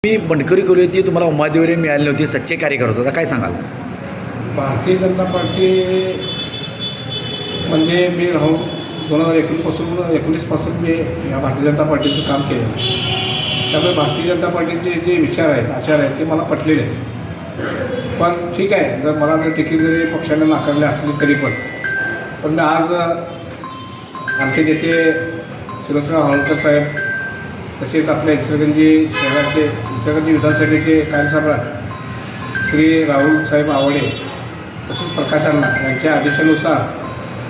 मी बनकरी केली होती, तुम्हाला उमेदवारी मिळाली नव्हती, सच्चे कार्यकर्ते होता, काय सांगाल? भारतीय जनता पार्टी म्हणजे मी राहून 2019पासून मी या भारतीय जनता पार्टीचं काम केलं. त्यामुळे भारतीय जनता पार्टीचे जे विचार आहेत, आचार आहेत, ते मला पटलेले आहेत. पण ठीक आहे, मला तिकीट जरी पक्षाने नाकारले असले तरी पण मी आज आमचे नेते शिवसेना होळकर साहेब, तसेच आपल्या इचलकरंजी विधानसभेचे कार्यसम्राट श्री राहुल साहेब आवडे, तसेच प्रकाश अण्णा यांच्या आदेशानुसार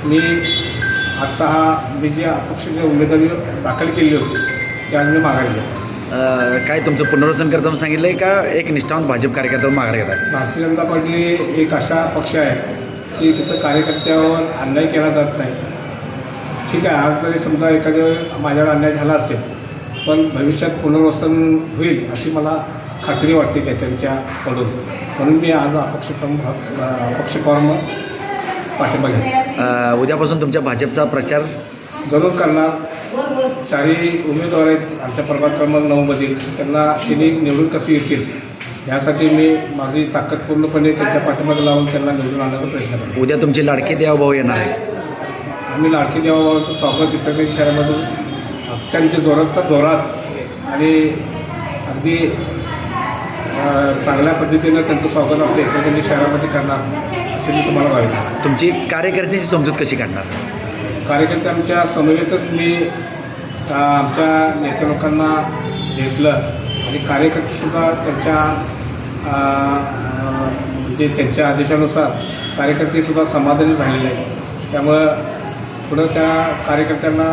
मी आजचा मी जे अपक्षाची उमेदवारी दाखल केली होती ती आज मी माघारी घेतो. काय तुमचं पुनर्वसन करताना सांगितलं आहे का एक निष्ठावंत भाजप कार्यकर्त्यावर माघार घेत आहे? भारतीय जनता पार्टी एक अशा पक्ष आहे की तिथं कार्यकर्त्यावर अन्याय केला जात नाही. ठीक आहे, आज जरी समजा एखाद्या माझ्यावर अन्याय झाला असेल, पण भविष्यात पुनर्वसन होईल अशी मला खात्री वाटते की त्यांच्याकडून. म्हणून मी आज अपक्ष फॉर्म पाठिंबा घेतो. उद्यापासून तुमच्या भाजपचा प्रचार जरूर करणार. चारही उमेदवार आहेत आमच्या प्रभाग क्रमांक 9मधील, त्यांना तिन्ही निवडून कसे येतील यासाठी मी माझी ताकद पूर्णपणे त्यांच्या पाठीमागे लावून त्यांना निवडून आणण्याचा प्रयत्न करतो. उद्या तुमचे लाडके देवाभाऊ येणार आहे. आम्ही लाडके देवाभावाचं स्वागत इचलकरंजी शहरामधून अत्यंत जोरात आणि अगदी चांगल्या पद्धतीनं त्यांचं स्वागत आपल्या इचलकरंजी शहरामध्ये करणार असे मी तुम्हाला वाटतं. तुमची कार्यकर्त्यांची समजूत कशी काढणार? कार्यकर्त्यांच्या समवेतच मी आमच्या नेते लोकांना घेतलं आणि कार्यकर्तेसुद्धा त्यांच्या म्हणजे त्यांच्या आदेशानुसार कार्यकर्तेसुद्धा समाधानी झालेले आहेत. त्यामुळं पुढं त्या कार्यकर्त्यांना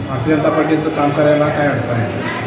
भारतीय जनता पार्टीचं काम करायला काय अडचण नाही.